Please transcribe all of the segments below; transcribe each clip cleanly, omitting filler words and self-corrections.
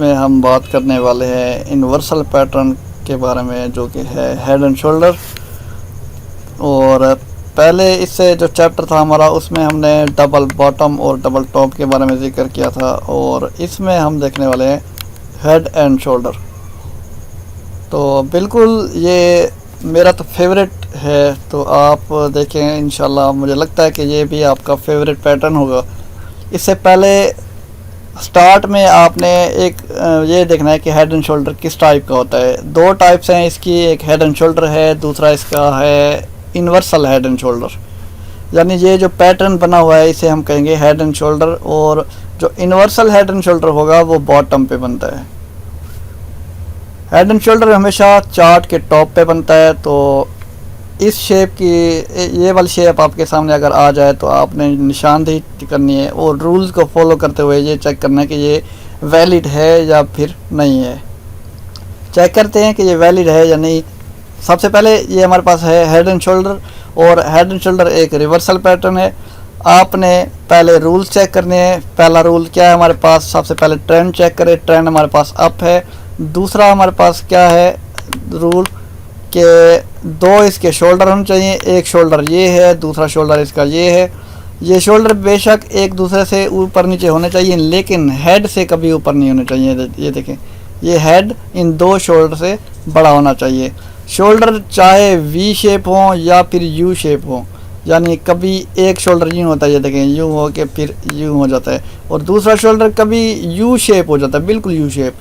इसमें हम बात करने वाले हैं यूनिवर्सल पैटर्न के बारे में, जो कि है हेड एंड शोल्डर। और पहले इससे जो चैप्टर था हमारा, उसमें हमने डबल बॉटम और डबल टॉप के बारे में जिक्र किया था, और इसमें हम देखने वाले हैं हेड एंड शोल्डर। तो बिल्कुल ये मेरा तो फेवरेट है, तो आप देखें इंशाल्लाह, मुझे लगता है कि ये भी आपका फेवरेट पैटर्न होगा। इससे पहले स्टार्ट में आपने एक ये देखना है कि हेड एंड शोल्डर किस टाइप का होता है। दो टाइप्स हैं इसकी, एक हेड एंड शोल्डर है, दूसरा इसका है यूनिवर्सल हेड एंड शोल्डर। यानी ये जो पैटर्न बना हुआ है इसे हम कहेंगे हेड एंड शोल्डर, और जो यूनिवर्सल हेड एंड शोल्डर होगा वो बॉटम पे बनता है। हेड एंड शोल्डर हमेशा चार्ट के टॉप पे बनता है। तो इस शेप की, ये वाली शेप आपके सामने अगर आ जाए तो आपने निशानदेही करनी है और रूल्स को फॉलो करते हुए ये चेक करना है कि ये वैलिड है या फिर नहीं है। चेक करते हैं कि ये वैलिड है या नहीं। सबसे पहले ये हमारे पास है हेड एंड शोल्डर, और हेड एंड शोल्डर एक रिवर्सल पैटर्न है। आपने पहले रूल्स चेक करने हैं। पहला रूल क्या है हमारे पास, सबसे पहले ट्रेंड चेक करें, ट्रेंड हमारे पास अप है। दूसरा हमारे पास क्या है रूल कि दो इसके शोल्डर होने चाहिए, एक शोल्डर ये है, दूसरा शोल्डर इसका ये है। ये शोल्डर बेशक एक दूसरे से ऊपर नीचे होने चाहिए, लेकिन हेड से कभी ऊपर नहीं होने चाहिए। ये देखें, ये हेड इन दो शोल्डर से बड़ा होना चाहिए। शोल्डर चाहे वी शेप हो या फिर यू शेप हो, यानी कभी एक शोल्डर यूँ होता है, ये देखें यूँ हो के फिर यूँ हो जाता है, और दूसरा शोल्डर कभी यू शेप हो जाता है, बिल्कुल यू शेप।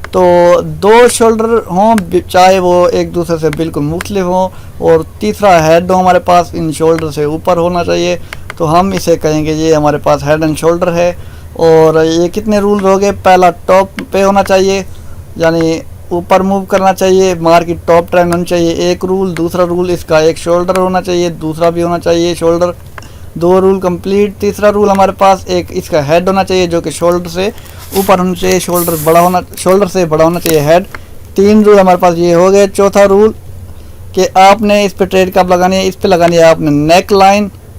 तो दो शोल्डर हों चाहे वो एक दूसरे से बिल्कुल मुख्तलिफ हों, और तीसरा हेड हो हमारे पास इन शोल्डर से ऊपर होना चाहिए। तो हम इसे कहेंगे ये हमारे पास हेड एंड शोल्डर है। और ये कितने रूल हो गए, पहला टॉप पे होना चाहिए, यानी ऊपर मूव करना चाहिए, मार्केट टॉप ट्रेंड होनी चाहिए, एक रूल। दूसरा रूल इसका एक शोल्डर होना चाहिए, दूसरा भी होना चाहिए शोल्डर, दो रूल कंप्लीट। तीसरा रूल हमारे पास एक इसका हेड होना चाहिए जो कि शोल्डर से ऊपर होना चाहिए, शोल्डर से बड़ा होना चाहिए हेड। तीन रूल हमारे पास ये हो गए। चौथा रूल कि आपने इस पे ट्रेड कब लगानी है, इस पे लगानी है आपने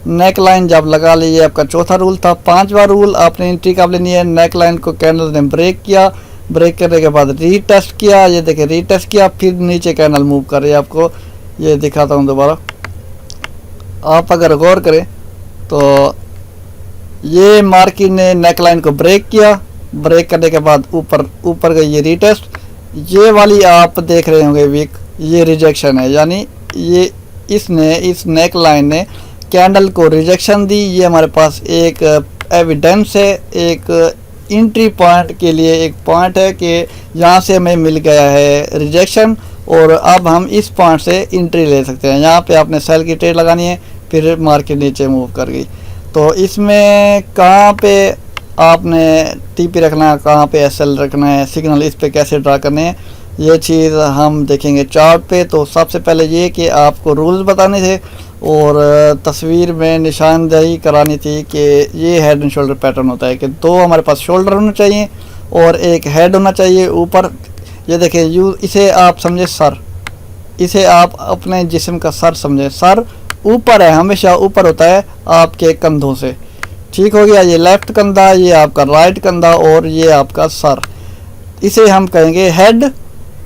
नेक लाइन जब लगा ली, ये आपका चौथा रूल था। पांचवा रूल आपने एंट्री कब लेनी है, नेक लाइन को कैंडल ने ब्रेक किया, ब्रेक करने के बाद रीटेस्ट किया, ये देखिए रीटेस्ट किया, फिर नीचे कैंडल मूव कर रही है। आपको ये दिखाता हूँ दोबारा, आप अगर गौर करें तो ये मार्केट ने नेक लाइन को ब्रेक किया, ब्रेक करने के बाद ऊपर गई ये रीटेस्ट। ये वाली आप देख रहे होंगे वीक, ये रिजेक्शन है, यानी ये इसने इस नेक लाइन ने कैंडल को रिजेक्शन दी। ये हमारे पास एक एविडेंस है, एक एंट्री पॉइंट के लिए एक पॉइंट है कि यहाँ से हमें मिल गया है रिजेक्शन, और अब हम इस पॉइंट से एंट्री ले सकते हैं। यहाँ पे आपने सेल की ट्रेड लगानी है, फिर मार्केट नीचे मूव कर गई। तो इसमें कहाँ पे आपने टीपी रखना है, कहाँ पे एसएल रखना है, सिग्नल इस पे कैसे ड्रा करने हैं, ये चीज़ हम देखेंगे चार्ट पे। तो सबसे पहले ये कि आपको रूल्स बताने थे और तस्वीर में निशानदेही करानी थी कि ये हेड एंड शोल्डर पैटर्न होता है कि दो हमारे पास शोल्डर होने चाहिए और एक हेड होना चाहिए ऊपर। ये देखिए इसे आप समझे सर, इसे आप अपने जिस्म का सर समझे। सर ऊपर है, हमेशा ऊपर होता है आपके कंधों से, ठीक हो गया। ये लेफ्ट कंधा, ये आपका राइट कंधा, और ये आपका सर, इसे हम कहेंगे हेड।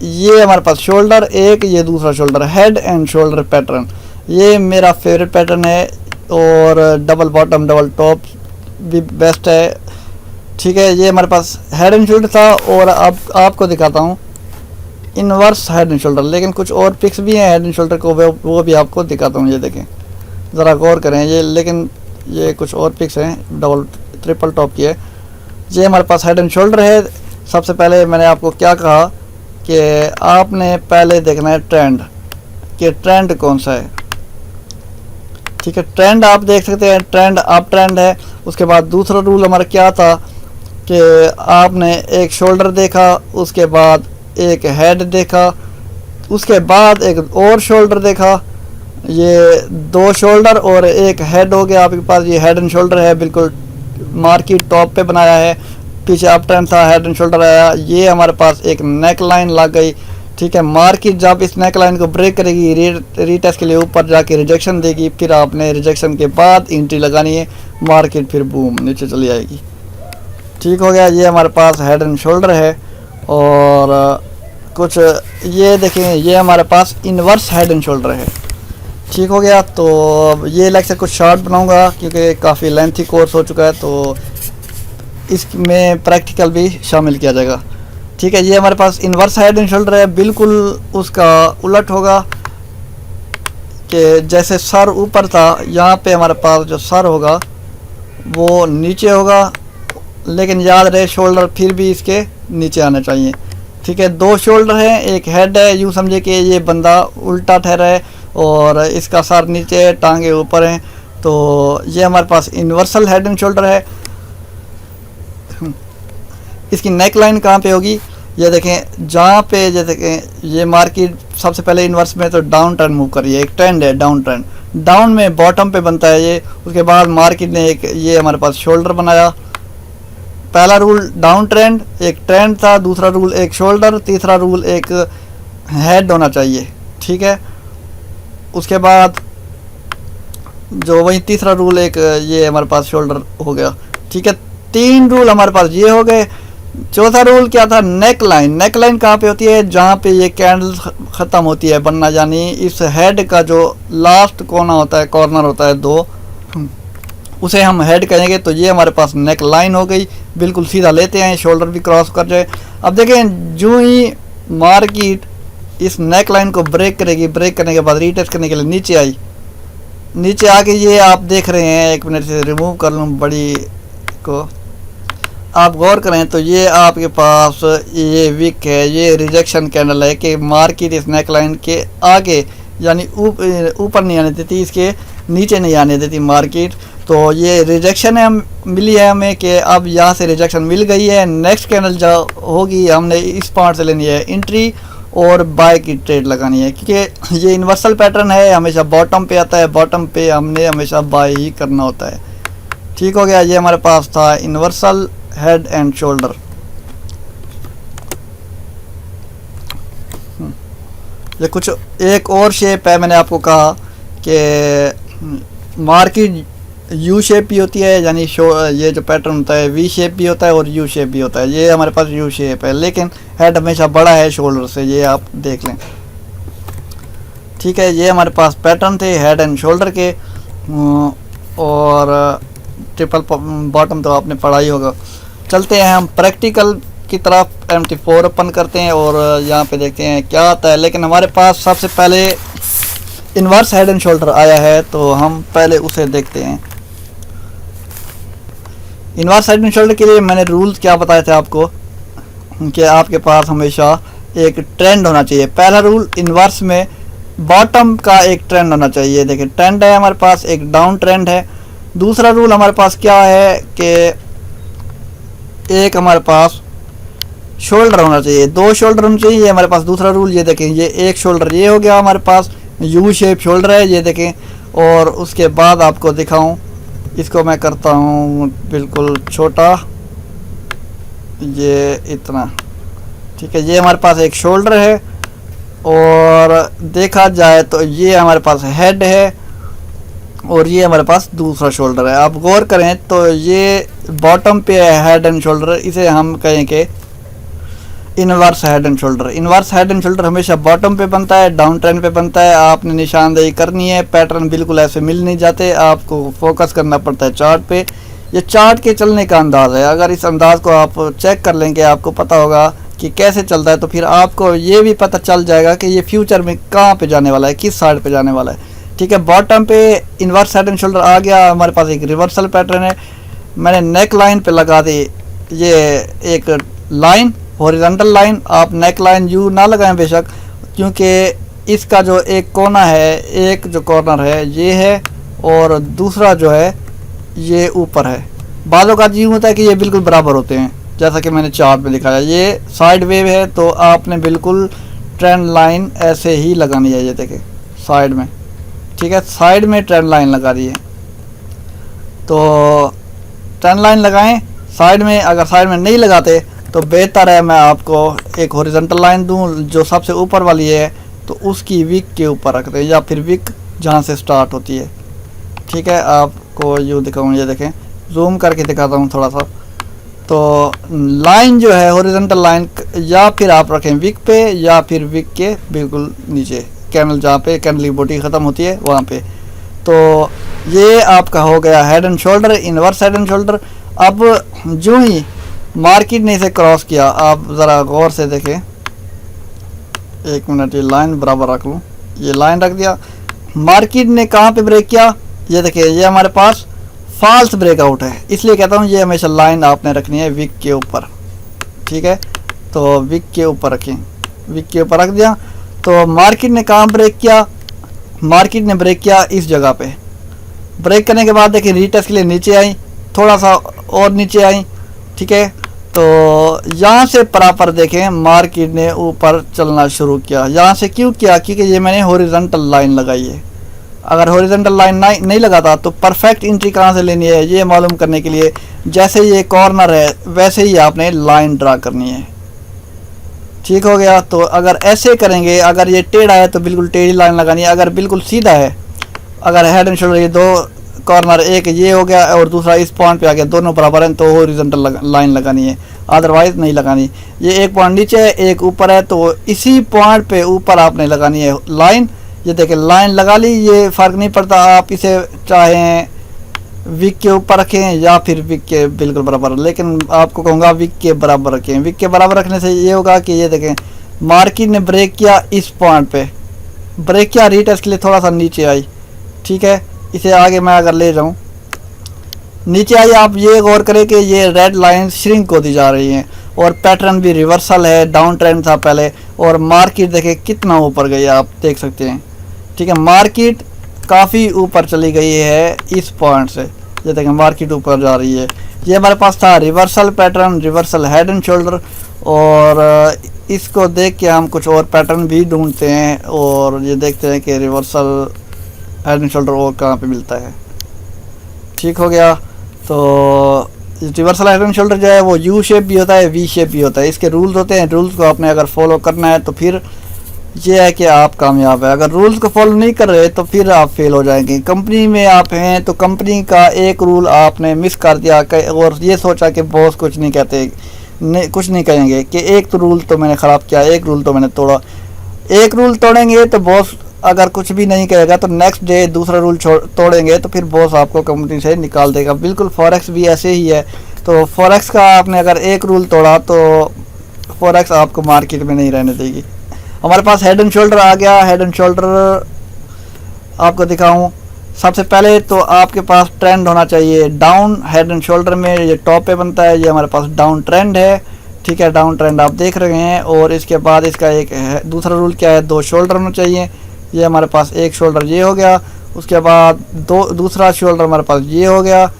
ये हमारे पास शोल्डर एक, ये दूसरा shoulder, head and shoulder pattern. ये मेरा फेवरेट पैटर्न है, और डबल बॉटम डबल टॉप भी बेस्ट है, ठीक है। ये हमारे पास हेड एंड शोल्डर था, और अब आपको दिखाता हूँ इनवर्स हेड एंड शोल्डर, लेकिन कुछ और पिक्स भी हैं हेड एंड शोल्डर को, वो भी आपको दिखाता हूँ। ये देखें, ज़रा गौर करें, ये लेकिन ये कुछ और पिक्स हैं डबल ट्रिपल टॉप की है। ये हमारे पास हेड एंड शोल्डर है। सबसे पहले मैंने आपको क्या कहा कि आपने पहले देखना है ट्रेंड, कि ट्रेंड कौन सा है, ठीक है। ट्रेंड आप देख सकते हैं, ट्रेंड अप ट्रेंड है। उसके बाद दूसरा रूल हमारा क्या था कि आपने एक शोल्डर देखा, उसके बाद एक हेड देखा, उसके बाद एक और शोल्डर देखा, ये दो शोल्डर और एक हेड हो गया आपके पास। ये हेड एंड शोल्डर है, बिल्कुल मार्केट टॉप पे बनाया है, पीछे अप ट्रेंड था, हेड एंड शोल्डर आया। ये हमारे पास एक नेक लाइन लग गई, ठीक है। मार्केट जब इस नेक लाइन को ब्रेक करेगी, रीटेस्ट के लिए ऊपर जाके रिजेक्शन देगी, फिर आपने रिजेक्शन के बाद एंट्री लगानी है, मार्केट फिर बूम नीचे चली जाएगी, ठीक हो गया। ये हमारे पास हेड एंड शोल्डर है। और कुछ ये देखें, ये हमारे पास इन्वर्स हेड एंड शोल्डर है। ठीक हो गया। तो ये लेक्चर कुछ शॉर्ट बनाऊंगा क्योंकि काफ़ी लेंथी कोर्स हो चुका है, तो इसमें प्रैक्टिकल भी शामिल किया जाएगा। ठीक है, ये हमारे पास इन्वर्स हेड एंड शोल्डर है, बिल्कुल उसका उलट होगा कि जैसे सर ऊपर था, यहाँ पे हमारे पास जो सर होगा वो नीचे होगा, लेकिन याद रहे शोल्डर फिर भी इसके नीचे आना चाहिए। ठीक है, दो शोल्डर हैं, एक हेड है, यूँ समझे कि ये बंदा उल्टा ठहरा है और इसका सर नीचे है, टांगे ऊपर हैं, तो ये हमारे पास इन्वर्सल हेड एंड शोल्डर है। इसकी नेक लाइन कहाँ पे होगी, ये देखें, जहाँ पे ये देखें, ये मार्केट सबसे पहले इन्वर्स में तो डाउन ट्रेंड मूव कर रही है, एक ट्रेंड है डाउन ट्रेंड, डाउन में बॉटम पे बनता है ये। उसके बाद मार्केट ने एक ये हमारे पास शोल्डर बनाया। पहला रूल डाउन ट्रेंड, एक ट्रेंड था, दूसरा रूल एक शोल्डर, तीसरा रूल एक हेड होना चाहिए। ठीक है, उसके बाद जो वही तीसरा रूल एक ये हमारे पास शोल्डर हो गया। ठीक है, तीन रूल हमारे पास ये हो गए। चौथा रूल क्या था, नेक लाइन। नेक लाइन कहाँ पे होती है, जहाँ पे ये कैंडल ख़त्म होती है बनना, यानी इस हेड का जो लास्ट कोना होता है, कॉर्नर होता है दो, उसे हम हेड कहेंगे। तो ये हमारे पास नेक लाइन हो गई, बिल्कुल सीधा लेते हैं, शोल्डर भी क्रॉस कर जाए। अब देखें, जो ही मार्केट इस नेक लाइन को ब्रेक करेगी, ब्रेक करने के बाद रीटेस्ट करने के लिए नीचे आई, नीचे आके ये आप देख रहे हैं, एक मिनट से रिमूव कर लूँ बड़ी को, आप गौर करें तो ये आपके पास ये विक है, ये रिजेक्शन कैंडल है कि मार्केट इस नेक लाइन के आगे यानी ऊपर नहीं आने देती, इसके नीचे नहीं आने देती मार्केट। तो ये रिजेक्शन है, मिली है हमें कि अब यहाँ से रिजेक्शन मिल गई है। नेक्स्ट कैंडल जो होगी हमने इस पॉइंट से लेनी है एंट्री और बाय की ट्रेड लगानी है, क्योंकि ये इन्वर्सल पैटर्न है, हमेशा बॉटम पे आता है, बॉटम पे हमने हमेशा बाय ही करना होता है। ठीक हो गया, ये हमारे पास था इन्वर्सल हेड एंड शोल्डर। ये कुछ एक और शेप है, मैंने आपको कहा कि मार्केट यू शेप भी होती है, यानी ये जो पैटर्न होता है वी शेप भी होता है और यू शेप भी होता है। ये हमारे पास यू शेप है, लेकिन हेड हमेशा बड़ा है शोल्डर से, ये आप देख लें। ठीक है, ये हमारे पास पैटर्न थे हेड एंड शोल्डर के, और ट्रिपल बॉटम तो आपने पढ़ा ही होगा। चलते हैं हम प्रैक्टिकल की तरफ, MT4 ओपन करते हैं और यहाँ पे देखते हैं क्या आता है। लेकिन हमारे पास सबसे पहले इन्वर्स हेड एंड शोल्डर आया है, तो हम पहले उसे देखते हैं। इन्वर्स हेड एंड शोल्डर के लिए मैंने रूल्स क्या बताए थे आपको कि आपके पास हमेशा एक ट्रेंड होना चाहिए। पहला रूल, इन्वर्स में बॉटम का एक ट्रेंड होना चाहिए। देखिए, ट्रेंड है हमारे पास, एक डाउन ट्रेंड है। दूसरा रूल हमारे पास क्या है कि एक हमारे पास शोल्डर होना चाहिए, दो शोल्डर होना चाहिए, ये हमारे पास दूसरा रूल। ये देखें, ये एक शोल्डर ये हो गया हमारे पास, यू शेप शोल्डर है, ये देखें। और उसके बाद आपको दिखाऊं, इसको मैं करता हूं बिल्कुल छोटा, ये इतना। ठीक है, ये हमारे पास एक शोल्डर है और देखा जाए तो ये हमारे पास हेड है और ये हमारे पास दूसरा शोल्डर है। आप गौर करें तो ये बॉटम पे है हेड एंड शोल्डर, इसे हम कहें कि inverse head and shoulder. Inverse head and shoulder हमेशा बॉटम पे बनता है, डाउन ट्रेंड पे बनता है। आपने निशानदेही करनी है, पैटर्न बिल्कुल ऐसे मिल नहीं जाते, आपको फोकस करना पड़ता है चार्ट पे। ये चार्ट के चलने का अंदाज़ है, अगर इस अंदाज़ को आप चेक कर लेंगे, आपको पता होगा कि कैसे चलता है, तो फिर आपको ये भी पता चल जाएगा कि ये फ्यूचर में कहाँ पे जाने वाला है, किस साइड पे जाने वाला है। ठीक है, बॉटम पे इन्वर्स हेड एंड शोल्डर आ गया, हमारे पास एक रिवर्सल पैटर्न है। मैंने नेक लाइन पे लगा दी ये एक लाइन, हॉरिजॉन्टल लाइन। आप नेक लाइन यू ना लगाएं बेशक, क्योंकि इसका जो एक कोना है, एक जो कॉर्नर है ये है और दूसरा जो है ये ऊपर है। बाज़ों का यूँ होता है कि ये बिल्कुल बराबर होते हैं, जैसा कि मैंने चार्ट में दिखाया। ये साइड वेव है तो आपने बिल्कुल ट्रेंड लाइन ऐसे ही लगानी है, ये देखें साइड में। ठीक है, साइड में ट्रेंड लाइन लगा दी है, तो ट्रेंड लाइन लगाएं साइड में। अगर साइड में नहीं लगाते तो बेहतर है मैं आपको एक हॉरिजॉन्टल लाइन दूं जो सबसे ऊपर वाली है, तो उसकी विक के ऊपर रख दें, या फिर विक जहां से स्टार्ट होती है। ठीक है, आपको यूँ दिखाऊँ, ये देखें, जूम करके दिखाता हूँ थोड़ा सा। तो लाइन जो है हॉरिजॉन्टल लाइन या फिर आप रखें विक पे या फिर विक के बिल्कुल नीचे, कैनल जहाँ पे कैनल की बॉडी ख़त्म होती है वहाँ पे। तो ये आपका हो गया head and shoulder, inverse head and shoulder. अब जो ही मार्केट ने इसे क्रॉस किया, आप ज़रा गौर से देखें, एक मिनट ये लाइन बराबर रख लूँ, ये लाइन रख दिया। मार्केट ने कहाँ पे ब्रेक किया, ये देखिए ये हमारे पास फॉल्स ब्रेकआउट है, इसलिए कहता हूँ ये हमेशा लाइन आपने रखनी है विक के ऊपर, ठीक है। तो विक के ऊपर रखें, विक के ऊपर रख दिया। तो मार्केट ने कहाँ ब्रेक किया, मार्केट ने ब्रेक किया इस जगह पे। ब्रेक करने के बाद देखिए रीटेस्ट के लिए नीचे आई, थोड़ा सा और नीचे आई, ठीक है। तो यहाँ से प्रॉपर देखें मार्केट ने ऊपर चलना शुरू किया। यहाँ से क्यों किया, क्योंकि ये मैंने हॉरिजॉन्टल लाइन लगाई है। अगर हॉरिजॉन्टल लाइन नहीं लगाता तो परफेक्ट एंट्री कहाँ से लेनी है ये मालूम करने के लिए जैसे ये कॉर्नर है वैसे ही आपने लाइन ड्रा करनी है, ठीक हो गया। तो अगर ऐसे करेंगे, अगर ये टेढ़ा है तो बिल्कुल टेढ़ी लाइन लगानी है, अगर बिल्कुल सीधा है, अगर हेड एंड शोल्डर ये दो कॉर्नर, एक ये हो गया और दूसरा इस पॉइंट पे आ गया, दोनों बराबर हैं तो हॉरिजॉन्टल लाइन लगानी है, अदरवाइज नहीं लगानी। ये एक पॉइंट नीचे है एक ऊपर है तो इसी पॉइंट पे ऊपर आपने लगानी है लाइन। ये देखें लाइन लगा ली, ये फ़र्क नहीं पड़ता आप इसे चाहें विक के ऊपर रखें या फिर विक के बिल्कुल बराबर, लेकिन आपको कहूँगा विक के बराबर रखें। विक के बराबर रखने से ये होगा कि ये देखें मार्केट ने ब्रेक किया इस पॉइंट पे, ब्रेक किया रीटेस्ट के लिए थोड़ा सा नीचे आई, ठीक है। इसे आगे मैं अगर ले जाऊँ, नीचे आई, आप ये गौर करें कि ये रेड लाइन श्रिंक होती जा रही हैं और पैटर्न भी रिवर्सल है, डाउन ट्रेंड था पहले और मार्केट देखें कितना ऊपर गई आप देख सकते हैं, ठीक है। मार्केट काफ़ी ऊपर चली गई है इस पॉइंट से, ये देखें मार्केट ऊपर जा रही है। ये हमारे पास था reversal pattern, reversal head and shoulder, और इसको देख के हम कुछ और पैटर्न भी ढूंढते हैं और ये देखते हैं कि रिवर्सल हेड एंड शोल्डर और कहाँ पे मिलता है, ठीक हो गया। तो रिवर्सल हेड एंड शोल्डर जो है वो यू शेप भी होता है, वी शेप भी होता है, इसके रूल्स होते हैं। रूल्स को आपने अगर फॉलो करना है तो फिर ये है कि आप कामयाब है, अगर रूल्स को फॉलो नहीं कर रहे तो फिर आप फेल हो जाएंगे। कंपनी में आप हैं तो कंपनी का एक रूल आपने मिस कर दिया और ये सोचा कि बॉस कुछ नहीं कहते, कुछ नहीं कहेंगे कि एक तो रूल तो मैंने ख़राब किया, एक रूल तो मैंने तोड़ा। एक रूल तोड़ेंगे तो बॉस अगर कुछ भी नहीं कहेगा तो नेक्स्ट डे दूसरा रूल तोड़ेंगे तो फिर बॉस आपको कंपनी से निकाल देगा। बिल्कुल फॉरेक्स भी ऐसे ही है। तो फॉरेक्स का आपने अगर एक रूल तोड़ा तो फॉरेक्स आपको मार्केट में नहीं रहने देगी। हमारे पास हेड एंड शोल्डर आ गया। हेड एंड शोल्डर आपको दिखाऊं, सबसे पहले तो आपके पास ट्रेंड होना चाहिए डाउन। हेड एंड शोल्डर में ये टॉप पे बनता है, ये हमारे पास डाउन ट्रेंड है, ठीक है। डाउन ट्रेंड आप देख रहे हैं और इसके बाद इसका एक दूसरा रूल क्या है, दो शोल्डर होना चाहिए। ये हमारे पास एक शोल्डर ये हो गया, उसके बाद दूसरा शोल्डर हमारे पास ये हो गया,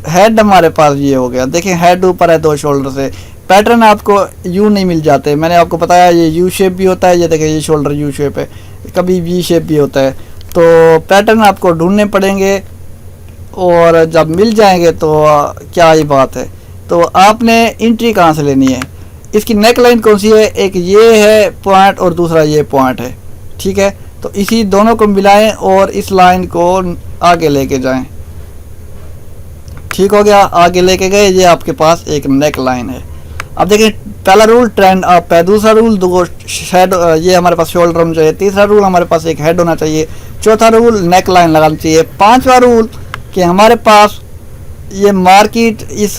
हेड हमारे पास ये हो गया। देखें हेड ऊपर है दो शोल्डर से। पैटर्न आपको यू नहीं मिल जाते, मैंने आपको बताया ये यू शेप भी होता है, ये देखें ये शोल्डर यू शेप है, कभी वी शेप भी होता है। तो पैटर्न आपको ढूंढने पड़ेंगे और जब मिल जाएंगे तो क्या ही बात है। तो आपने एंट्री कहाँ से लेनी है, इसकी नेक लाइन कौन सी है, एक ये है पॉइंट और दूसरा ये पॉइंट है, ठीक है। तो इसी दोनों को मिलाएं और इस लाइन को आगे लेके जाएं, ठीक हो गया। आगे लेके गए, ये आपके पास एक नेक लाइन है। अब देखें पहला रूल ट्रेंड अप है, दूसरा रूल दो शेड, ये हमारे पास शोल्डर होना चाहिए, तीसरा रूल हमारे पास एक हेड होना चाहिए, चौथा रूल नेक लाइन लगानी चाहिए, पांचवा रूल कि हमारे पास ये मार्केट इस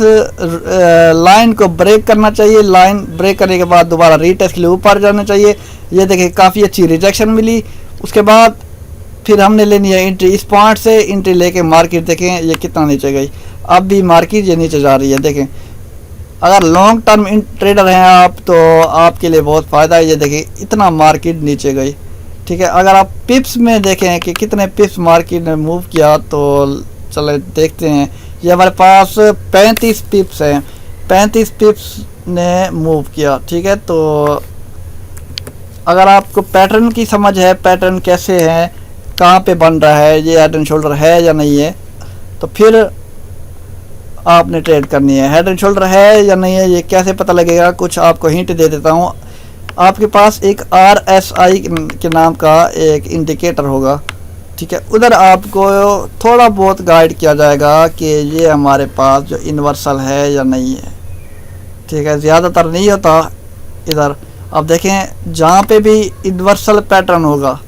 लाइन को ब्रेक करना चाहिए। लाइन ब्रेक करने के बाद दोबारा रीटेस्ट के लिए ऊपर जाना चाहिए। ये देखें काफ़ी अच्छी रिजेक्शन मिली। उसके बाद फिर हमने लेनी है एंट्री, इस पॉइंट से एंट्री लेके मार्केट देखें ये कितना नीचे गई। अब भी मार्केट ये नीचे जा रही है। देखें अगर लॉन्ग टर्म ट्रेडर हैं आप तो आपके लिए बहुत फ़ायदा है। ये देखें इतना मार्केट नीचे गई, ठीक है। अगर आप पिप्स में देखें कि कितने पिप्स मार्केट ने मूव किया तो चले देखते हैं। ये हमारे पास 35 पिप्स हैं, 35 पिप्स ने मूव किया, ठीक है। तो अगर आपको पैटर्न की समझ है, पैटर्न कैसे है, कहाँ पे बन रहा है, ये हेड एंड शोल्डर है या नहीं है, तो फिर आपने ट्रेड करनी है। हेड एंड शोल्डर है या नहीं है ये कैसे पता लगेगा, कुछ आपको हिंट दे देता हूँ। आपके पास एक RSI के नाम का एक इंडिकेटर होगा, ठीक है। उधर आपको थोड़ा बहुत गाइड किया जाएगा कि ये हमारे पास जो यूनिवर्सल है या नहीं है, ठीक है, ज़्यादातर नहीं होता इधर। अब देखें जहाँ पे भी इन्वर्सल पैटर्न होगा,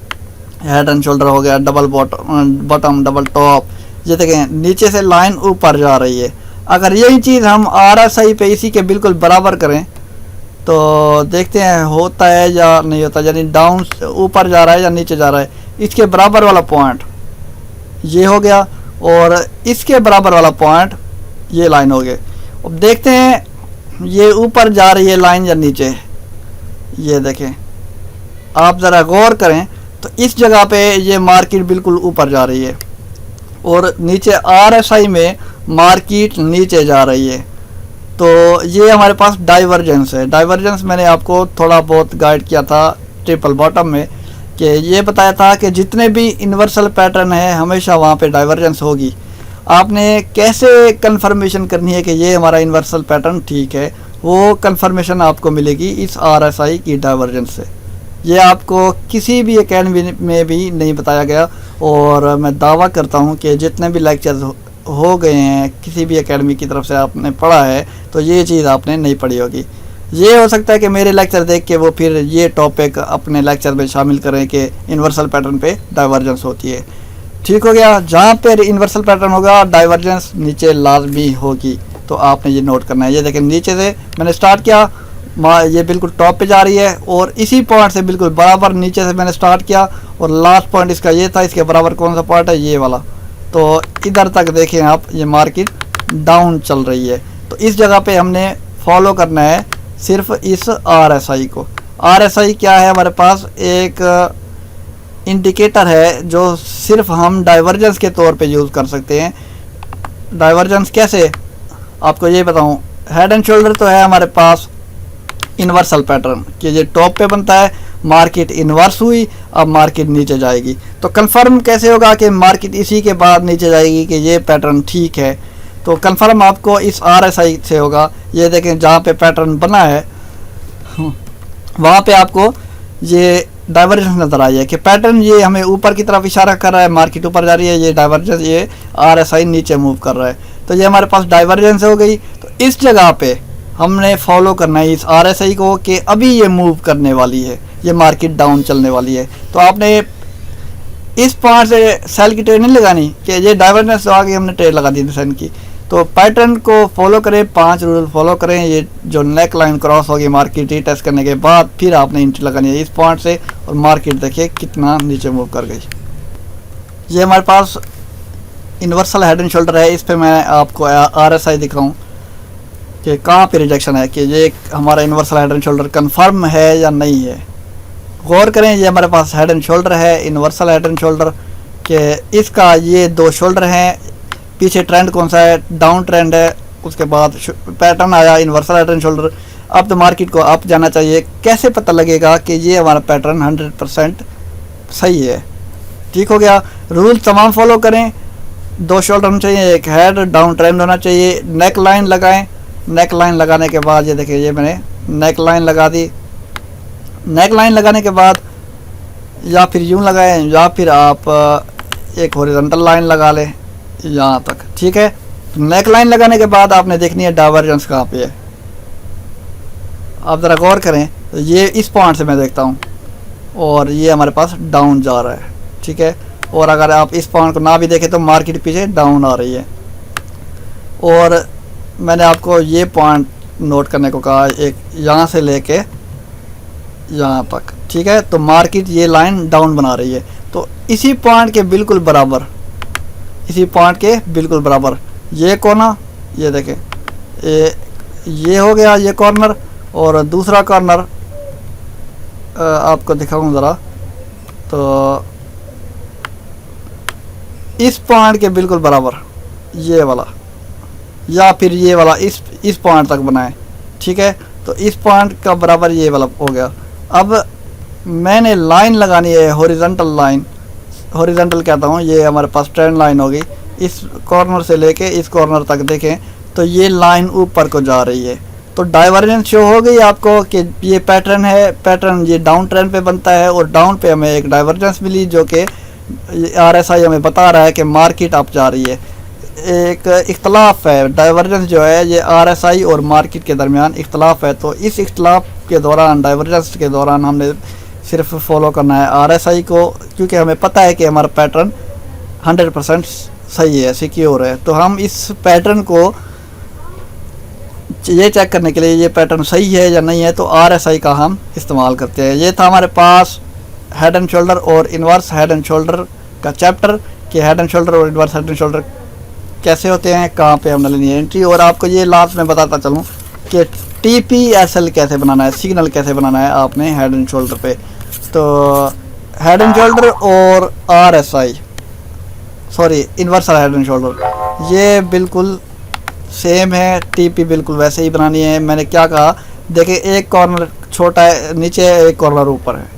हेड एंड शोल्डर हो गया, डबल बॉटम डबल टॉप, ये देखें नीचे से लाइन ऊपर जा रही है। अगर यही चीज़ हम RSI पे इसी के बिल्कुल बराबर करें तो देखते हैं होता है या नहीं होता, यानी डाउन ऊपर जा रहा है या नीचे जा रहा है। इसके बराबर वाला पॉइंट ये हो गया और इसके बराबर वाला पॉइंट ये लाइन हो गए। अब देखते हैं ये ऊपर जा रही है लाइन या नीचे। ये देखें, आप ज़रा गौर करें तो इस जगह पे ये मार्केट बिल्कुल ऊपर जा रही है और नीचे RSI में मार्केट नीचे जा रही है। तो ये हमारे पास डाइवर्जेंस है। डाइवर्जेंस मैंने आपको थोड़ा बहुत गाइड किया था ट्रिपल बॉटम में, कि ये बताया था कि जितने भी इन्वर्सल पैटर्न है हमेशा वहाँ पे डाइवर्जेंस होगी। आपने कैसे कंफर्मेशन करनी है कि ये हमारा इन्वर्सल पैटर्न ठीक है, वो कंफर्मेशन आपको मिलेगी इस RSI की डाइवर्जेंस से। ये आपको किसी भी एकेडमी में भी नहीं बताया गया और मैं दावा करता हूँ कि जितने भी लेक्चर्स हो गए हैं किसी भी एकेडमी की तरफ से आपने पढ़ा है तो ये चीज़ आपने नहीं पढ़ी होगी। ये हो सकता है कि मेरे लेक्चर देख के वो फिर ये टॉपिक अपने लेक्चर में शामिल करें कि इन्वर्सल पैटर्न पे डाइवर्जेंस होती है। ठीक हो गया, जहाँ पर इन्वर्सल पैटर्न होगा डाइवर्जेंस नीचे लाजमी होगी, तो आपने ये नोट करना है। ये देखें नीचे से मैंने स्टार्ट किया, ये बिल्कुल टॉप पे जा रही है और इसी पॉइंट से बिल्कुल बराबर नीचे से मैंने स्टार्ट किया और लास्ट पॉइंट इसका ये था। इसके बराबर कौन सा पॉइंट है, ये वाला। तो इधर तक देखें आप, ये मार्केट डाउन चल रही है। तो इस जगह पे हमने फॉलो करना है सिर्फ इस RSI को। RSI क्या है, हमारे पास एक इंडिकेटर है जो सिर्फ हम डाइवर्जेंस के तौर पे यूज़ कर सकते हैं। डाइवर्जेंस कैसे, आपको ये बताऊं। हेड एंड शोल्डर तो है हमारे पास इन्वर्सल पैटर्न कि ये टॉप पे बनता है, मार्केट इन्वर्स हुई, अब मार्केट नीचे जाएगी। तो कंफर्म कैसे होगा कि मार्केट इसी के बाद नीचे जाएगी कि ये पैटर्न ठीक है? तो कंफर्म आपको इस RSI से होगा। ये देखें जहाँ पे पैटर्न बना है वहाँ पे आपको ये डाइवर्जेंस नज़र आई है कि पैटर्न ये हमें ऊपर की तरफ इशारा कर रहा है, मार्केट ऊपर जा रही है, ये डाइवर्जेंस, ये RSI नीचे मूव कर रहा है। तो ये हमारे पास डाइवर्जेंस हो गई। तो इस जगह पे हमने फॉलो करना है इस RSI को कि अभी ये मूव करने वाली है, ये मार्केट डाउन चलने वाली है। तो आपने इस पॉइंट से सेल की ट्रेड नहीं लगानी कि ये डाइवर्जेंस आगे हमने ट्रेड लगा दी सेल की। तो पैटर्न को फॉलो करें, 5 रूल फॉलो करें। ये जो नेक लाइन क्रॉस होगी मार्केट रीटेस्ट करने के बाद फिर आपने एंट्री लगानी है इस पॉइंट से और मार्केट देखिए कितना नीचे मूव कर गई। ये हमारे पास यूनिवर्सल हेड एंड शोल्डर है। इस पर मैं आपको RSI दिखाऊं कि कहाँ पे रिजेक्शन है, कि ये हमारा universal head and shoulder confirm है या नहीं है। गौर करें, ये हमारे पास हेड एंड शोल्डर है, यूनिवर्सल हेड एंड शोल्डर, कि इसका ये 2 शोल्डर हैं। पीछे ट्रेंड कौन सा है, डाउन ट्रेंड है, उसके बाद पैटर्न आया यूनिवर्सल हेड एंड शोल्डर। अब तो मार्केट को अप जाना चाहिए। कैसे पता लगेगा कि ये हमारा पैटर्न 100% सही है? ठीक हो गया, रूल तमाम फॉलो करें। 2 शोल्डर होना चाहिए, एक हेड, डाउन ट्रेंड होना चाहिए, नेक लाइन लगाएं। नेक लाइन लगाने के बाद ये देखिए, ये मैंने नेक लाइन लगा दी। नेक लाइन लगाने के बाद या फिर यूं लगाएं या फिर आप एक हॉरिजॉन्टल लाइन लगा लें यहाँ तक। ठीक है, नेक लाइन लगाने के बाद आपने देखनी है डाइवर्जेंस कहाँ पे है। आप ज़रा गौर करें, तो ये इस पॉइंट से मैं देखता हूँ और ये हमारे पास डाउन जा रहा है। ठीक है, और अगर आप इस पॉइंट को ना भी देखें तो मार्केट पीछे डाउन आ रही है। और मैंने आपको ये पॉइंट नोट करने को कहा, एक यहाँ से लेके यहाँ तक। ठीक है, तो मार्केट ये लाइन डाउन बना रही है। तो इसी पॉइंट के बिल्कुल बराबर, इसी पॉइंट के बिल्कुल बराबर ये कोना, ये देखें, ये हो गया ये कॉर्नर, और दूसरा कॉर्नर आपको दिखाऊं ज़रा, तो इस पॉइंट के बिल्कुल बराबर ये वाला या फिर ये वाला इस पॉइंट तक बनाए। ठीक है, तो इस पॉइंट का बराबर ये वाला हो गया। अब मैंने लाइन लगानी है हॉरिजॉन्टल लाइन। हॉरिजॉन्टल कहता हूँ, ये हमारे पास ट्रेंड लाइन होगी। इस कॉर्नर से लेके इस कॉर्नर तक देखें तो ये लाइन ऊपर को जा रही है। तो डाइवर्जेंस शो हो गई आपको कि ये पैटर्न है, पैटर्न ये डाउन ट्रेंड पे बनता है और डाउन पे हमें एक डाइवर्जेंस मिली जो कि RSI हमें बता रहा है कि मार्केट अप जा रही है। एक इख्तलाफ है, डाइवर्जेंस जो है ये RSI और मार्केट के दरमियान इख्तलाफ है। तो इस इख्तलाफ के दौरान, डाइवर्जेंस के दौरान हमने सिर्फ फॉलो करना है RSI को, क्योंकि हमें पता है कि हमारा पैटर्न 100% सही है, सिक्योर है। तो हम इस पैटर्न को ये चेक करने के लिए ये पैटर्न सही है या नहीं है, तो RSI का हम इस्तेमाल करते हैं। ये था हमारे पास हेड एंड शोल्डर और इन्वर्स हेड एंड शोल्डर का चैप्टर, कि हेड एंड शोल्डर और इन्वर्स हेड एंड शोल्डर कैसे होते हैं, कहाँ पे हमने लेनी है एंट्री। और आपको ये लास्ट में बताता चलूँ कि TPSL कैसे बनाना है, सिग्नल कैसे बनाना है आपने हेड एंड शोल्डर पे। तो हेड एंड शोल्डर और RSI, sorry inverse head and shoulder, ये बिल्कुल सेम है। TP बिल्कुल वैसे ही बनानी है। मैंने क्या कहा, देखिए एक कॉर्नर छोटा है नीचे, एक कॉर्नर ऊपर है,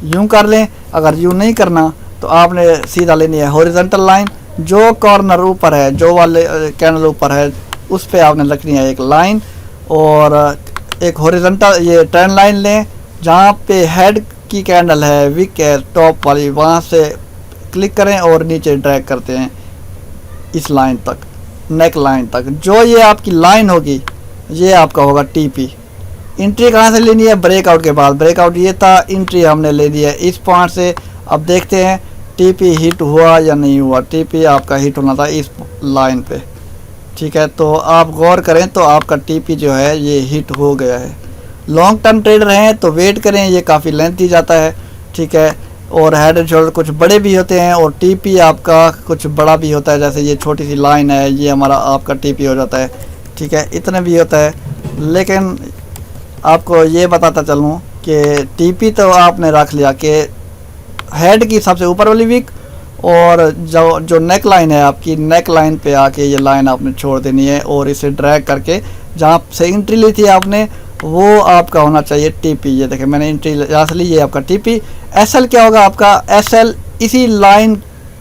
यूं कर लें। अगर यूं नहीं करना तो आपने सीधा लेनी है हॉरिजॉन्टल लाइन, जो कॉर्नर ऊपर है, जो वाले कैंडल ऊपर है उस पे आपने रखनी है एक लाइन, और एक हॉरिजॉन्टल ये ट्रेंड लाइन लें। जहाँ पे हेड की कैंडल है, विक है टॉप वाली, वहाँ से क्लिक करें और नीचे ड्रैग करते हैं इस लाइन तक, नेक लाइन तक। जो ये आपकी लाइन होगी ये आपका होगा TP। एंट्री कहाँ से लेनी है, ब्रेकआउट के बाद। ब्रेकआउट ये था, एंट्री हमने ले ली है इस पॉइंट से। अब देखते हैं TP हिट हुआ या नहीं हुआ। TP आपका हिट होना था इस लाइन पे, ठीक है। तो आप गौर करें तो आपका TP जो है ये हिट हो गया है। लॉन्ग टर्म ट्रेडर हैं तो वेट करें, ये काफ़ी लेंथी जाता है, ठीक है। और हेड एंड शोल्डर कुछ बड़े भी होते हैं और TP आपका कुछ बड़ा भी होता है। जैसे ये छोटी सी लाइन है, ये हमारा आपका TP हो जाता है, ठीक है, इतना भी होता है। लेकिन आपको ये बताता चलूँ कि TP तो आपने रख लिया कि हेड की सबसे ऊपर वाली विक, और जो नेक लाइन है आपकी, नेक लाइन पे आके ये लाइन आपने छोड़ देनी है और इसे ड्रैग करके जहाँ से एंट्री ली थी आपने वो आपका होना चाहिए TP। ये देखें मैंने एंट्री यहाँ से ली, ये आपका TP। SL क्या होगा आपका, SL इसी लाइन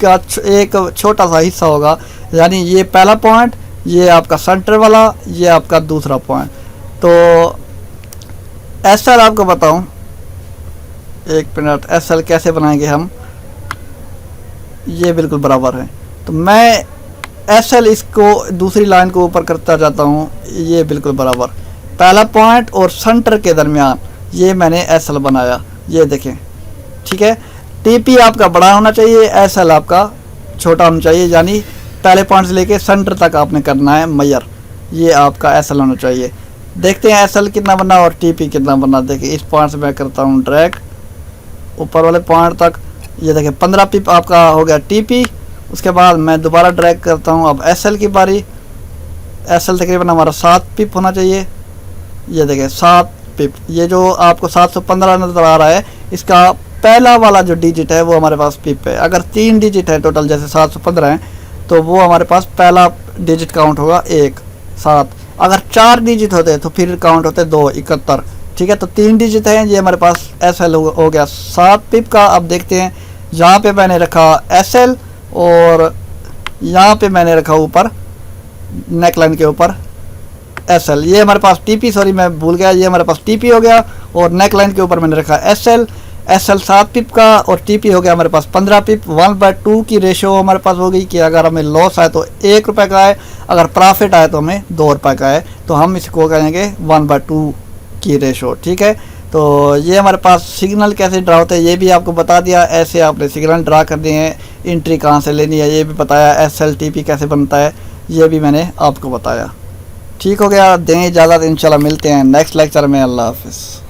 का एक छोटा सा हिस्सा होगा, यानी ये पहला पॉइंट, ये आपका सेंटर वाला, ये आपका दूसरा पॉइंट। तो SL आपको बताऊं, एक मिनट, SL कैसे बनाएंगे हम, ये बिल्कुल बराबर है। तो मैं SL इसको दूसरी लाइन को ऊपर करता जाता हूँ, ये बिल्कुल बराबर, पहला पॉइंट और सेंटर के दरमियान ये मैंने SL बनाया, ये देखें, ठीक है। TP आपका बड़ा होना चाहिए, SL आपका छोटा होना चाहिए, यानी पहले पॉइंट से लेके सेंटर तक आपने करना है मेजर, ये आपका SL होना चाहिए। देखते हैं SL कितना बना और TP कितना बना। देखिए इस पॉइंट से मैं करता हूँ ड्रैग ऊपर वाले पॉइंट तक, ये देखिए 15 पिप आपका हो गया TP। उसके बाद मैं दोबारा ड्रैग करता हूँ, अब SL की बारी। SL तकरीबन हमारा 7 पिप होना चाहिए, ये देखिए 7 पिप। ये जो आपको 715 नज़र आ रहा है, इसका पहला वाला जो डिजिट है वो हमारे पास पिप है। अगर 3 डिजिट है टोटल, जैसे 715 है, तो वो हमारे पास पहला डिजिट काउंट होगा 1 7। अगर 4 डिजिट होते तो फिर काउंट होते 2 71, ठीक है। तो 3 डिजिट हैं, ये हमारे पास SL हो गया 7 पिप का। अब देखते हैं, यहाँ पे मैंने रखा SL और यहाँ पे मैंने रखा ऊपर नेकलाइन के ऊपर SL। ये हमारे पास TP, सॉरी मैं भूल गया, ये हमारे पास TP हो गया और नेकलाइन के ऊपर मैंने रखा SL 7 पिप का और TP हो गया हमारे पास 15 पिप। 1/2 की रेशो हमारे पास हो गई कि अगर हमें लॉस आए तो 1 रुपये का है, अगर प्रॉफिट आए तो हमें 2 रुपये का है। तो हम इसको कहेंगे 1/2 की रेशो, ठीक है। तो ये हमारे पास सिग्नल कैसे ड्रा होते हैं ये भी आपको बता दिया। ऐसे आपने सिग्नल ड्रा कर दिए हैं, एंट्री कहाँ से लेनी है ये भी बताया, SL TP कैसे बनता है ये भी मैंने आपको बताया। ठीक हो गया, दें इजाज़त, इंशाल्लाह मिलते हैं नेक्स्ट लेक्चर में। अल्लाह हाफिज़।